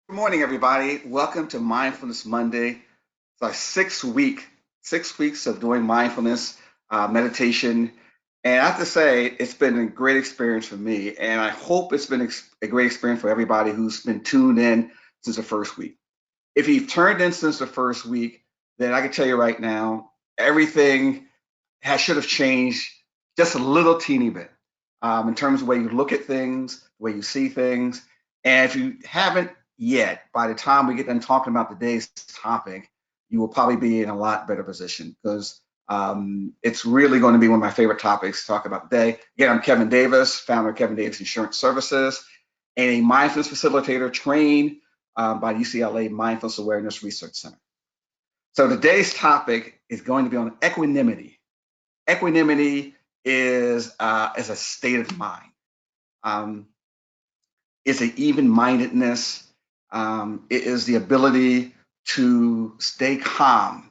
Good morning, everybody. Welcome to Mindfulness Monday. It's our six weeks of doing mindfulness meditation, and I have to say it's been a great experience for me, and I hope it's been a great experience for everybody who's been tuned in since the first week. If you've turned in since the first week, then I can tell you right now, everything should have changed just a little teeny bit in terms of the way you look at things, the way you see things. And if you haven't yet, by the time we get done talking about today's topic, you will probably be in a lot better position because it's really going to be one of my favorite topics to talk about today. Again, I'm Kevin Davis, founder of Kevin Davis Insurance Services, and a mindfulness facilitator trained by UCLA Mindfulness Awareness Research Center. So today's topic is going to be on equanimity. Equanimity is a state of mind. Um, it's an even-mindedness. It is the ability to stay calm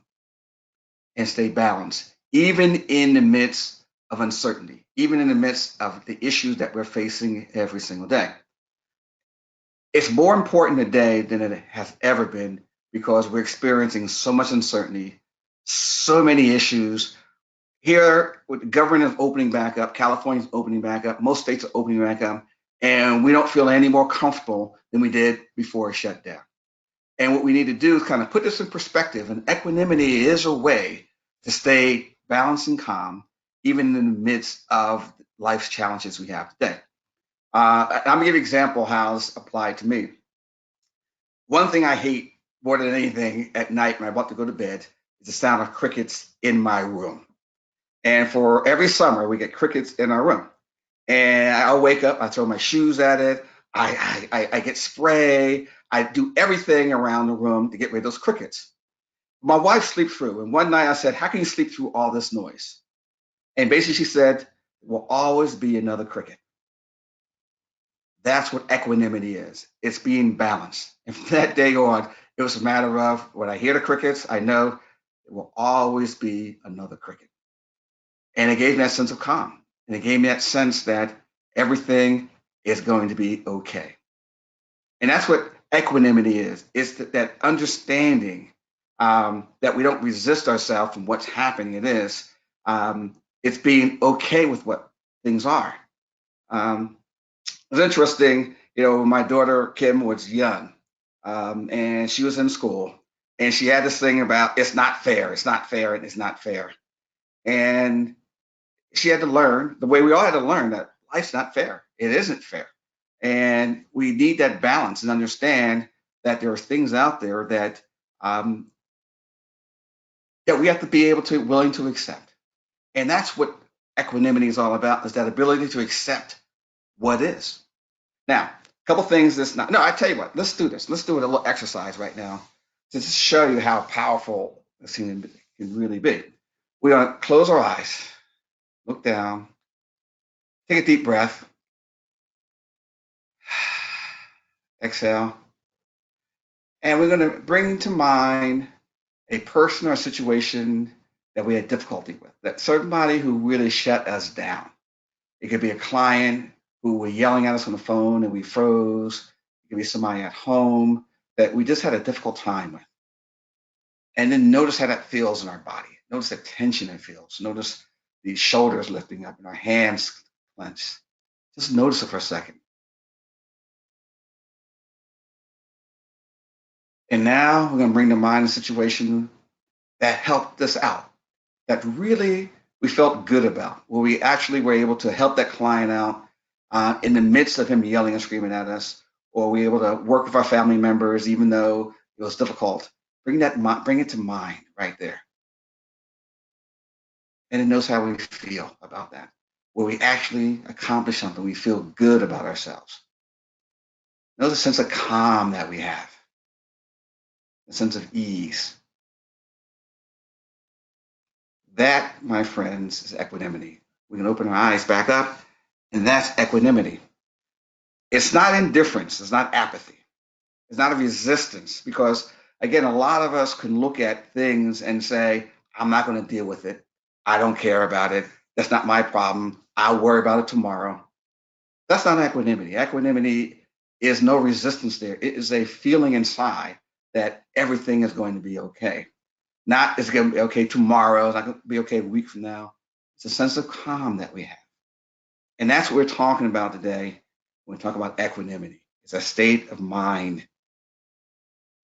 and stay balanced, even in the midst of uncertainty, even in the midst of the issues that we're facing every single day. It's more important today than it has ever been because we're experiencing so much uncertainty, so many issues. Here, with the government is opening back up, California's opening back up, most states are opening back up, and we don't feel any more comfortable than we did before it shut down. And what we need to do is kind of put this in perspective. And equanimity is a way to stay balanced and calm, even in the midst of life's challenges we have today. I'm gonna give you an example how this applied to me. One thing I hate more than anything at night when I'm about to go to bed is the sound of crickets in my room. And for every summer, we get crickets in our room. And I'll wake up, I throw my shoes at it, I get spray, I do everything around the room to get rid of those crickets. My wife sleeps through, and one night I said, "How can you sleep through all this noise?" And basically, she said, "There will always be another cricket." That's what equanimity is. It's being balanced. And from that day on, it was a matter of when I hear the crickets, I know there will always be another cricket. And it gave me that sense of calm. And it gave me that sense that everything is going to be okay. And that's what equanimity is. It's that understanding that we don't resist ourselves from what's happening. It's being okay with what things are. Um, it was interesting, when my daughter Kim was young, and she was in school, and she had this thing about it's not fair, it's not fair, and it's not fair. And she had to learn the way we all had to learn that life's not fair. It isn't fair. And we need that balance and understand that there are things out there um, that we have to be able to willing to accept. And that's what equanimity is all about, is that ability to accept what is. Now, a couple things that's not, no, I tell you what, let's do this. Let's do a little exercise right now to just show you how powerful this can really be. We're going to close our eyes, look down, take a deep breath, exhale, and we're going to bring to mind a person or a situation that we had difficulty with, that somebody who really shut us down. It could be a client who were yelling at us on the phone and we froze. It could be somebody at home that we just had a difficult time with. And then notice how that feels in our body. Notice the tension it feels. Notice the shoulders lifting up and our hands clenched. Just notice it for a second. And now we're going to bring to mind a situation that helped us out, that really we felt good about, where we actually were able to help that client out in the midst of him yelling and screaming at us, or we were able to work with our family members even though it was difficult. Bring it to mind right there, and it knows how we feel about that, where we actually accomplish something, we feel good about ourselves. Notice a sense of calm that we have, a sense of ease. That, my friends, is equanimity. We can open our eyes back up, and that's equanimity. It's not indifference, it's not apathy, it's not a resistance, because again, a lot of us can look at things and say, I'm not going to deal with it. I don't care about it. That's not my problem. I'll worry about it tomorrow. That's not equanimity. Equanimity is no resistance there. It is a feeling inside that everything is going to be okay. Not it's going to be okay tomorrow, it's not going to be okay a week from now. It's a sense of calm that we have. And that's what we're talking about today when we talk about equanimity. It's a state of mind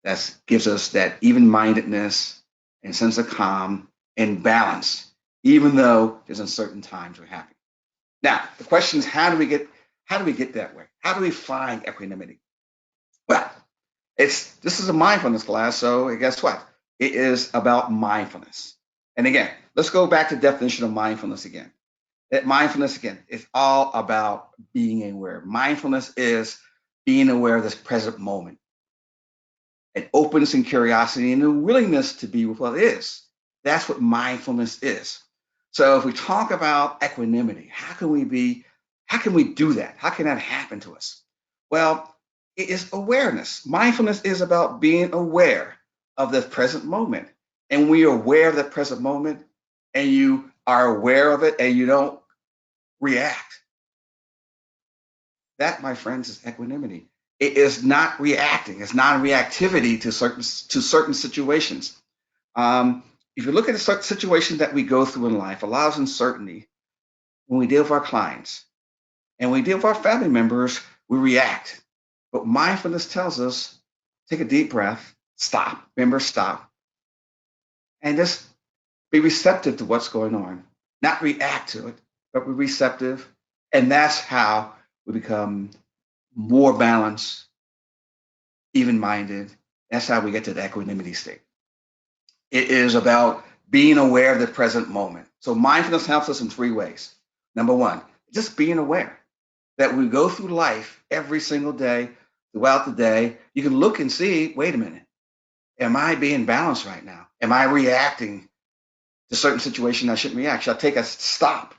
that gives us that even mindedness and sense of calm and balance, even though there's uncertain times we're having. Now, the question is, how do we get that way? How do we find equanimity? Well, this is a mindfulness class, so guess what? It is about mindfulness. And again, let's go back to the definition of mindfulness again. That mindfulness again is all about being aware. Mindfulness is being aware of this present moment, an openness and curiosity and a willingness to be with what is. That's what mindfulness is. So if we talk about equanimity, how can we do that? How can that happen to us? Well, it is awareness. Mindfulness is about being aware of the present moment. And when you're aware of the present moment and you are aware of it and you don't react, that, my friends, is equanimity. It is not reacting. It's not reactivity to certain situations. If you look at the situations that we go through in life, a lot of uncertainty when we deal with our clients and we deal with our family members, we react. But mindfulness tells us take a deep breath, stop, remember, stop, and just be receptive to what's going on. Not react to it, but be receptive. And that's how we become more balanced, even minded. That's how we get to the equanimity state. It is about being aware of the present moment. So mindfulness helps us in three ways. Number one, just being aware that we go through life every single day, throughout the day. You can look and see, wait a minute, am I being balanced right now? Am I reacting to certain situation I shouldn't react? Should I take a stop?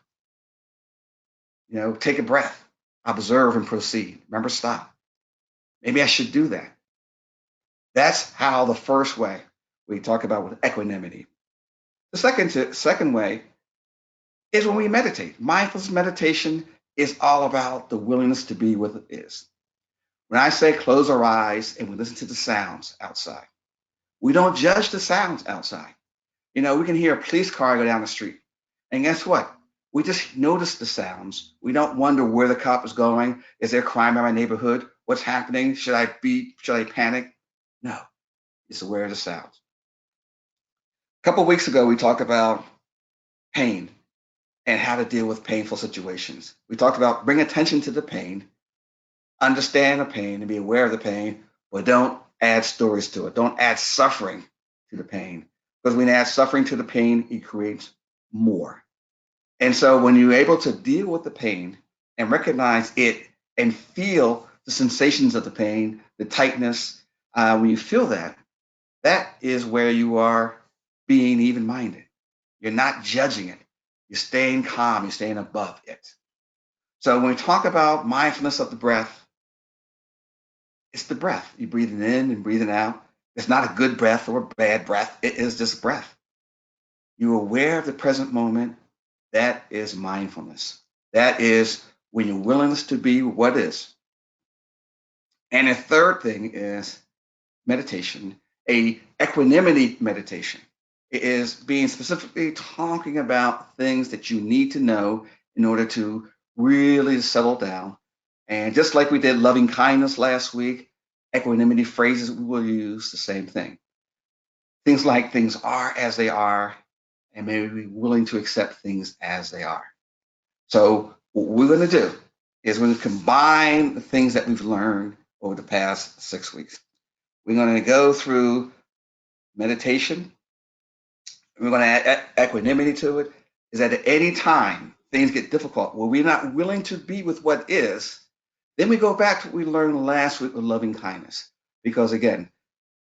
Take a breath, observe and proceed. Remember, stop. Maybe I should do that. That's how the first way we talk about with equanimity. The second way is when we meditate. Mindfulness meditation is all about the willingness to be with it is. When I say close our eyes and we listen to the sounds outside, we don't judge the sounds outside. We can hear a police car go down the street. And guess what? We just notice the sounds. We don't wonder where the cop is going. Is there crime in my neighborhood? What's happening? Should I panic? No, it's aware of the sounds. A couple of weeks ago, we talked about pain and how to deal with painful situations. We talked about bring attention to the pain, understand the pain and be aware of the pain, but don't add stories to it. Don't add suffering to the pain. Because when you add suffering to the pain, it creates more. And so when you're able to deal with the pain and recognize it and feel the sensations of the pain, the tightness, when you feel that, that is where you are being even minded. You're not judging it. You're staying calm. You're staying above it. So when we talk about mindfulness of the breath, it's the breath. You're breathing in and breathing out. It's not a good breath or a bad breath. It is just breath. You're aware of the present moment. That is mindfulness. That is when your willingness to be what is. And the third thing is meditation, a equanimity meditation. It is being specifically talking about things that you need to know in order to really settle down. And just like we did loving kindness last week, equanimity phrases we will use the same thing. Things like things are as they are, and maybe be willing to accept things as they are. So what we're going to do is we're going to combine the things that we've learned over the past 6 weeks. We're going to go through meditation. We're going to add equanimity to it. Is that at any time things get difficult, where we're not willing to be with what is, then we go back to what we learned last week with loving kindness. Because again,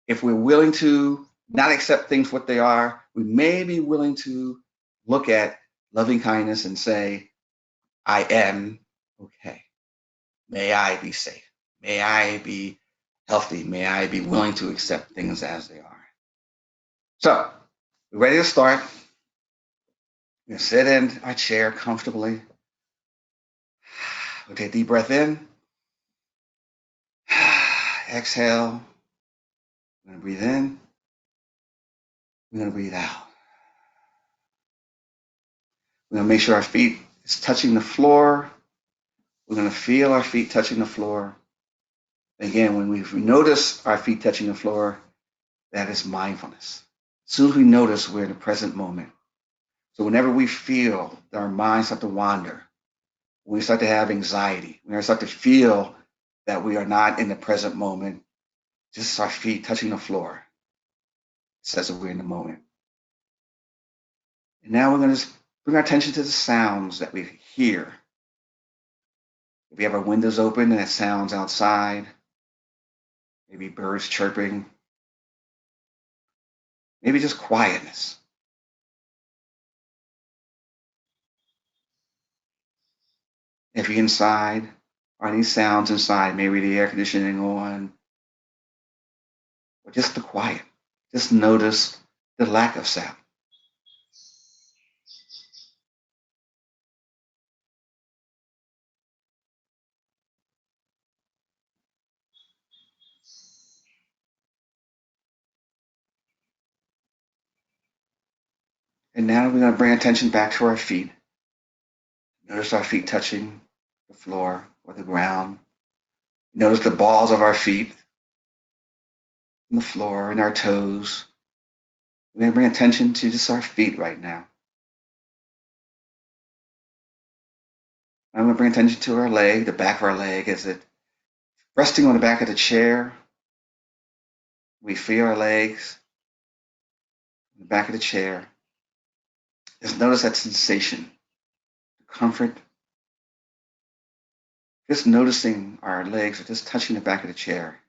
if we're willing to not accept things what they are, we may be willing to look at loving kindness and say, I am okay. May I be safe. May I be healthy. May I be willing to accept things as they are. So, we're ready to start. We're going to sit in our chair comfortably. We'll take a deep breath in exhale, we're going to breathe in, we're going to breathe out. We're going to make sure our feet is touching the floor. We're going to feel our feet touching the floor. Again, when we notice our feet touching the floor, that is mindfulness. As soon as we notice, we're in the present moment. So whenever we feel that our minds start to wander, when we start to have anxiety, when we start to feel that we are not in the present moment, just our feet touching the floor, it says that we're in the moment. And now we're going to bring our attention to the sounds that we hear. If we have our windows open and it sounds outside, maybe birds chirping, maybe just quietness. If you're inside, are any sounds inside, maybe the air conditioning on, or just the quiet. Just notice the lack of sound. And now we're going to bring attention back to our feet. Notice our feet touching the floor or the ground. Notice the balls of our feet on the floor and our toes. We're going to bring attention to just our feet right now. I'm going to bring attention to our leg, the back of our leg. Is it resting on the back of the chair? We feel our legs, the back of the chair. Just notice that sensation, the comfort. Just noticing our legs are just touching the back of the chair.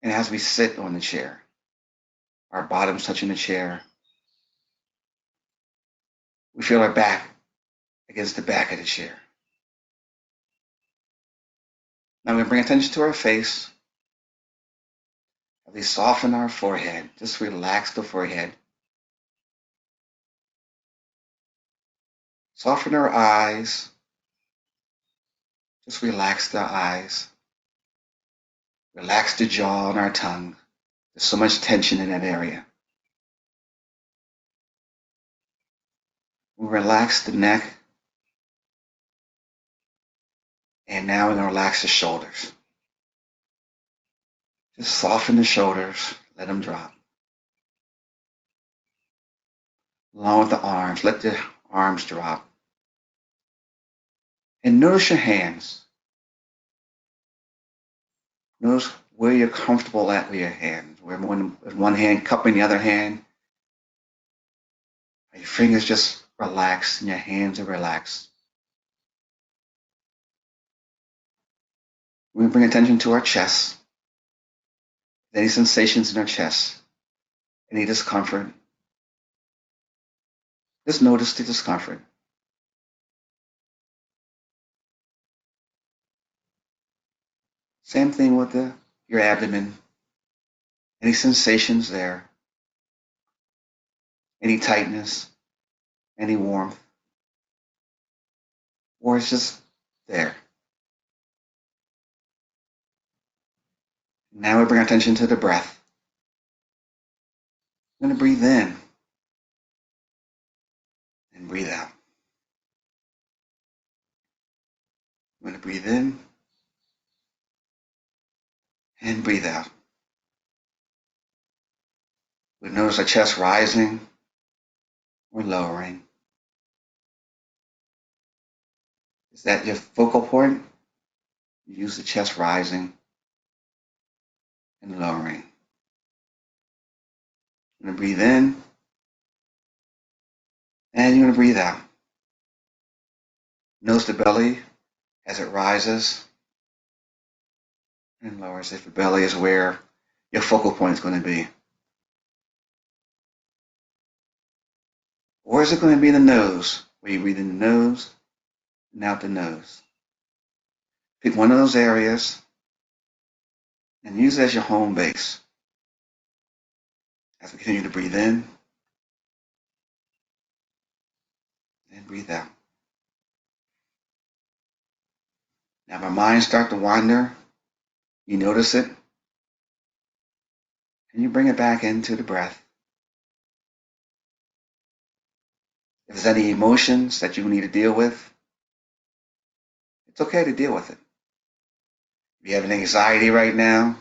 And as we sit on the chair, our bottoms touching the chair, we feel our back against the back of the chair. Now we're going to bring attention to our face. As we soften our forehead, just relax the forehead. Soften our eyes. Just relax the eyes. Relax the jaw and our tongue. There's so much tension in that area. We relax the neck. And now we're going to relax the shoulders. Just soften the shoulders. Let them drop. Along with the arms, let the arms drop. And notice your hands. Notice where you're comfortable at with your hands. Where one hand cupping the other hand. Your fingers just relaxed and your hands are relaxed. We bring attention to our chest. Any sensations in our chest, any discomfort. Just notice the discomfort. Same thing with your abdomen. Any sensations there? Any tightness? Any warmth? Or it's just there. Now we bring attention to the breath. I'm going to breathe in and breathe out. I'm going to breathe in and breathe out. We notice our chest rising or lowering. Is that your focal point? You use the chest rising and lowering. I'm going to breathe in and you're going to breathe out. Notice the belly as it rises and lowers. If the belly is where your focal point is going to be. Or is it going to be the nose, where you breathe in the nose and out the nose? Pick one of those areas and use it as your home base. As we continue to breathe in and breathe out. Now if our minds start to wander, You notice it, and you bring it back into the breath. If there's any emotions that you need to deal with, it's okay to deal with it. If you have an anxiety right now,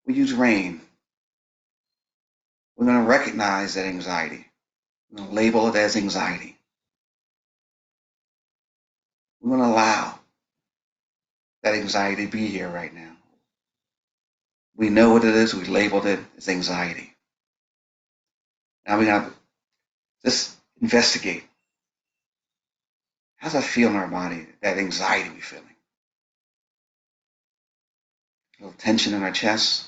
we use rain. We're going to recognize that anxiety. We're going to label it as anxiety. We're going to allow that anxiety to be here right now. We know what it is. We labeled it as anxiety. Now we got to just investigate. How's that feel in our body, that anxiety we're feeling? A little tension in our chest.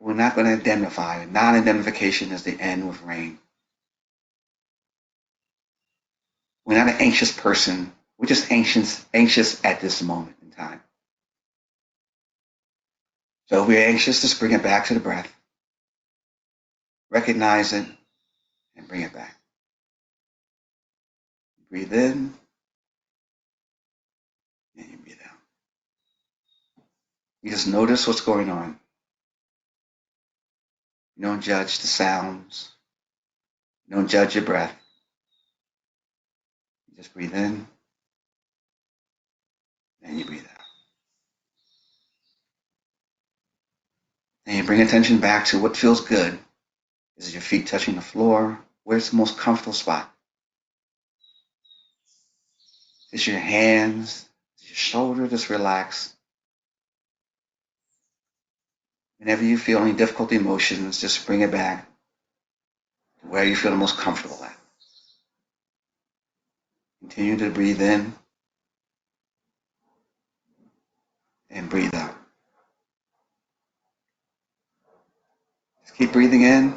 We're not going to identify. Non-identification is the end with rain. We're not an anxious person. We're just anxious at this moment in time. So if we're anxious, just bring it back to the breath. Recognize it and bring it back. Breathe in and you breathe out. You just notice what's going on. You don't judge the sounds. You don't judge your breath. You just breathe in and you breathe out. And you bring attention back to what feels good. Is it your feet touching the floor? Where's the most comfortable spot? Is your hands? Is your shoulder just relax? Whenever you feel any difficult emotions, just bring it back to where you feel the most comfortable at. Continue to breathe in and breathe out. Just keep breathing in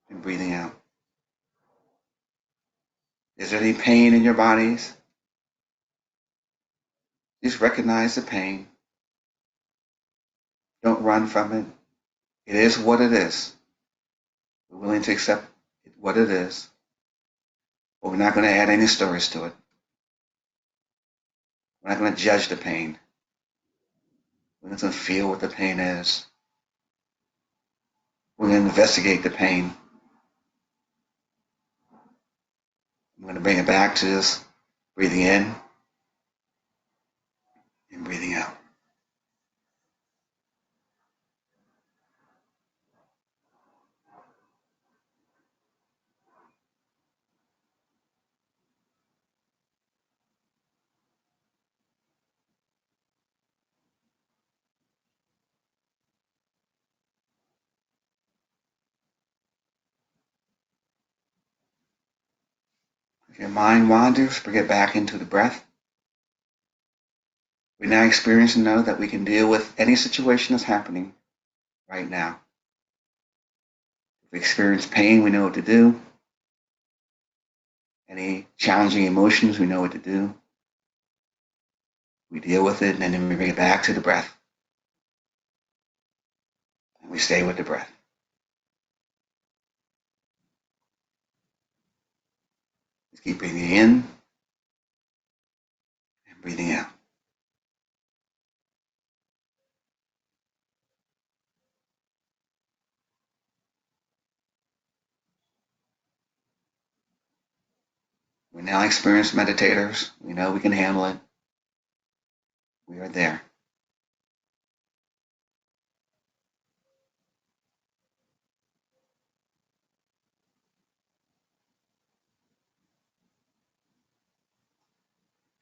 and breathing out. Is there any pain in your bodies? Just recognize the pain. Don't run from it. It is what it is. We're willing to accept what it is, but we're not going to add any stories to it. We're not going to judge the pain. We're going to feel what the pain is. We're going to investigate the pain. We're going to bring it back to this breathing in and breathing out. If your mind wanders, bring it back into the breath. We now experience and know that we can deal with any situation that's happening right now. If we experience pain, we know what to do. Any challenging emotions, we know what to do. We deal with it, and then we bring it back to the breath. And we stay with the breath. Just keep breathing in and breathing out. We now experienced meditators. We know we can handle it. We are there.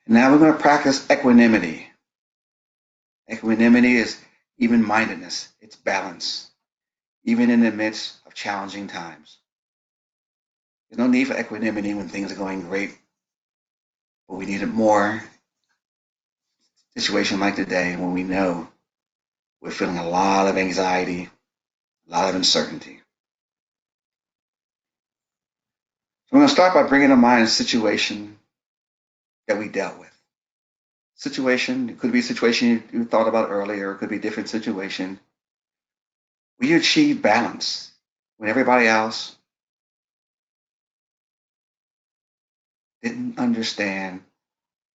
And now we're going to practice equanimity. Equanimity is even-mindedness. It's balance, even in the midst of challenging times. There's no need for equanimity when things are going great, but we need it more in a situation like today when we know we're feeling a lot of anxiety, a lot of uncertainty. So I'm going to start by bringing to mind a situation that we dealt with. Situation, it could be a situation you thought about earlier, it could be a different situation. We achieve balance when everybody else didn't understand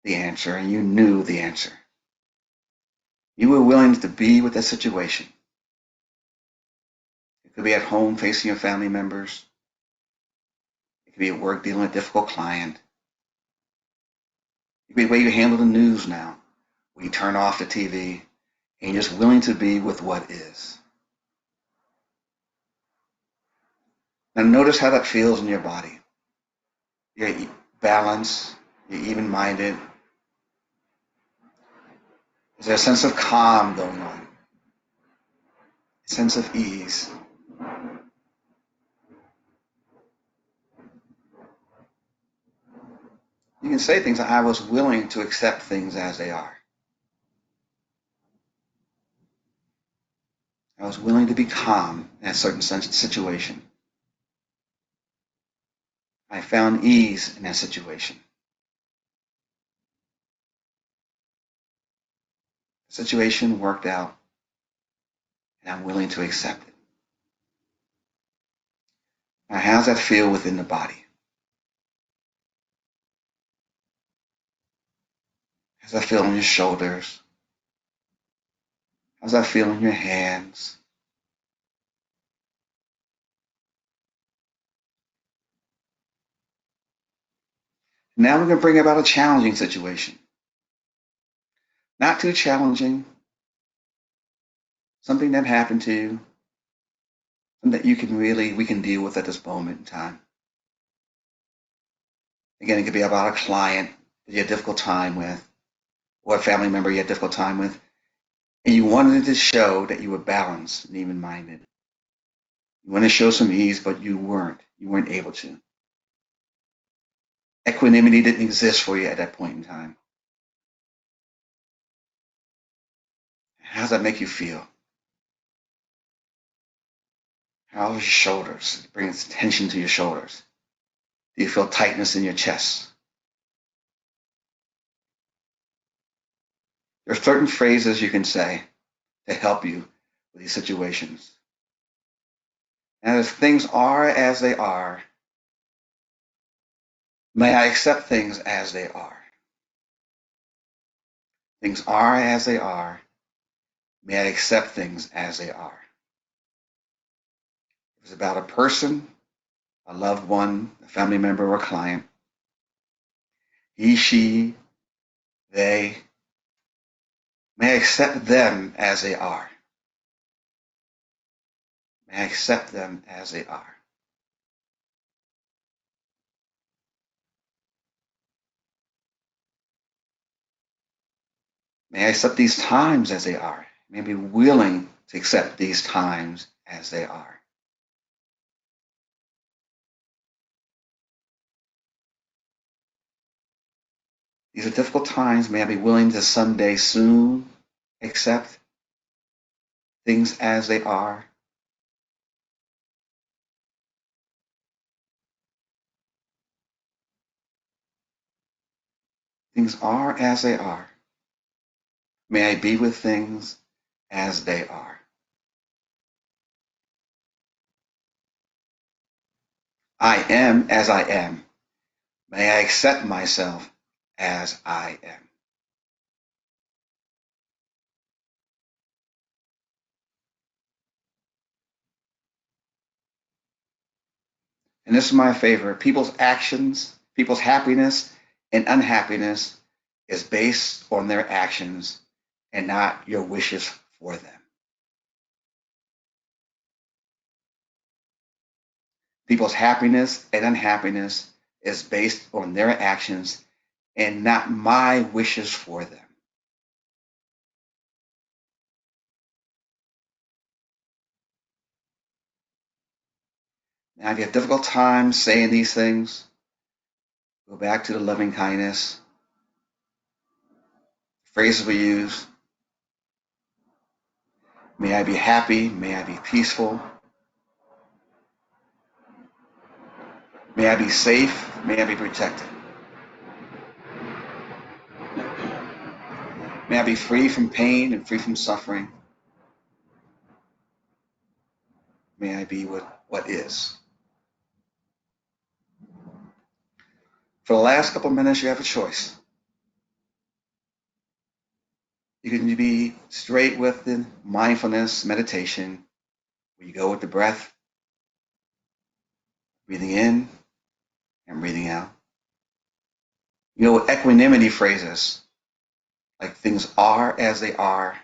the answer and you knew the answer. You were willing to be with that situation. It could be at home facing your family members. It could be at work dealing with a difficult client. It could be the way you handle the news now, where you turn off the TV and you're just willing to be with what is. Now notice how that feels in your body. You're balanced, you're even-minded. Is there a sense of calm going on? A sense of ease? You can say things like, I was willing to accept things as they are. I was willing to be calm in a certain situation. I found ease in that situation. The situation worked out, and I'm willing to accept it. Now, how does that feel within the body? How does that feel on your shoulders? How does that feel in your hands? Now we're going to bring about a challenging situation. Not too challenging. Something that happened to you. Something that we can deal with at this moment in time. Again, it could be about a client that you had a difficult time with, or a family member you had a difficult time with, and you wanted to show that you were balanced and even-minded. You wanted to show some ease, but you weren't. You weren't able to. Equanimity didn't exist for you at that point in time. How does that make you feel? How are your shoulders? It brings tension to your shoulders. Do you feel tightness in your chest? There are certain phrases you can say to help you with these situations. And if things are as they are, may I accept things as they are. Things are as they are. May I accept things as they are. If it's about a person, a loved one, a family member, or a client, he, she, they, may I accept them as they are. May I accept them as they are. May I accept these times as they are. May I be willing to accept these times as they are. These are difficult times. May I be willing to someday soon accept things as they are. Things are as they are. May I be with things as they are. I am as I am. May I accept myself as I am. And this is my favorite. People's actions, people's happiness and unhappiness is based on their actions and not your wishes for them. People's happiness and unhappiness is based on their actions and not my wishes for them. Now, if you have difficult times saying these things, go back to the loving kindness, phrases we use. May I be happy. May I be peaceful. May I be safe. May I be protected. May I be free from pain and free from suffering. May I be what is. For the last couple of minutes, you have a choice. You can be straight with the mindfulness meditation, where you go with the breath, breathing in and breathing out. You know, with equanimity phrases, like things are as they are,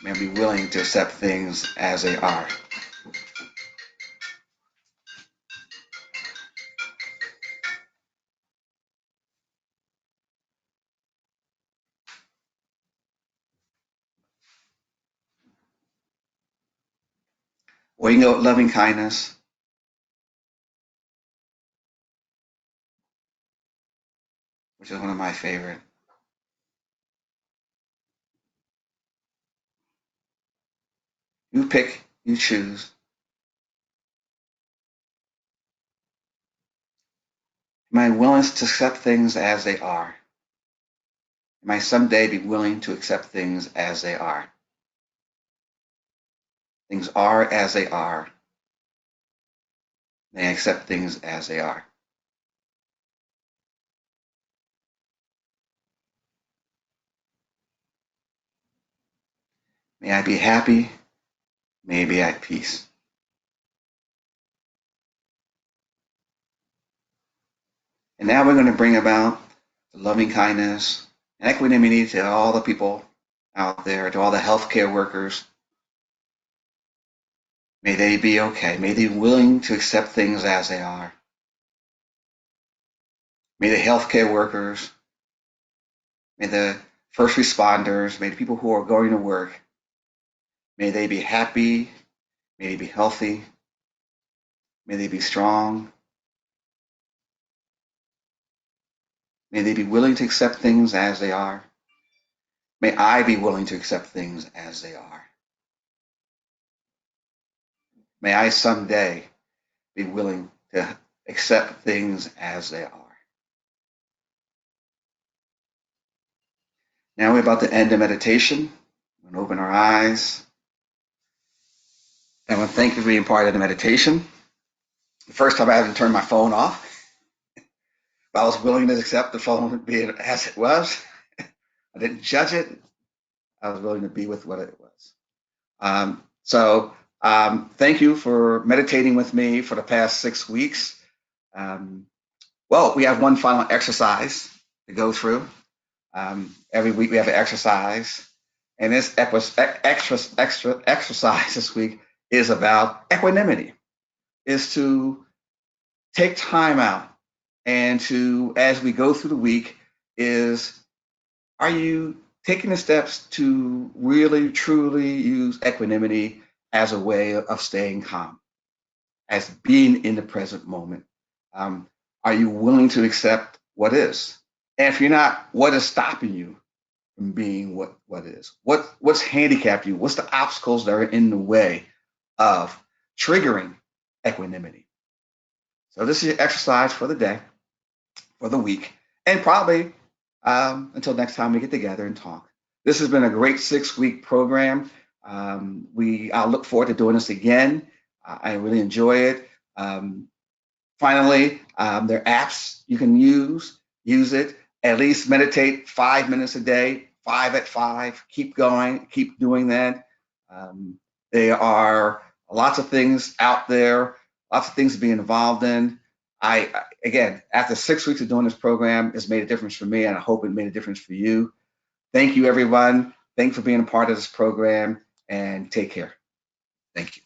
and be willing to accept things as they are. Or you can go with loving kindness, which is one of my favorite. You pick, you choose. Am I willing to accept things as they are? Am I someday be willing to accept things as they are? Things are as they are. May I accept things as they are? May I be happy. May I be at peace. And now we're going to bring about the loving kindness and equanimity to all the people out there, to all the healthcare workers. May they be okay. May they be willing to accept things as they are. May the healthcare workers, may the first responders, may the people who are going to work, may they be happy, may they be healthy, may they be strong, may they be willing to accept things as they are. May I be willing to accept things as they are. May I someday be willing to accept things as they are. Now we're about to end the meditation. We're going to open our eyes. I want to thank you for being part of the meditation. The first time I had to turn my phone off, but I was willing to accept the phone being as it was. I didn't judge it. I was willing to be with what it was. Thank you for meditating with me for the past 6 weeks. Well, we have one final exercise to go through. Every week we have an exercise, and this extra exercise this week is about equanimity. Is to take time out and to, as we go through the week, are you taking the steps to really truly use equanimity as a way of staying calm, as being in the present moment? Are you willing to accept what is? And if you're not, what is stopping you from being what is? What's handicapped you? What's the obstacles that are in the way of triggering equanimity? So this is your exercise for the day, for the week, and probably until next time we get together and talk. This has been a great 6-week program. I'll look forward to doing this again. I really enjoy it. Finally, there are apps you can use. Use it. At least meditate 5 minutes a day, 5 at 5. Keep going. Keep doing that. There are lots of things out there, lots of things to be involved in. Again, after 6 weeks of doing this program, it's made a difference for me, and I hope it made a difference for you. Thank you, everyone. Thanks for being a part of this program, and take care. Thank you.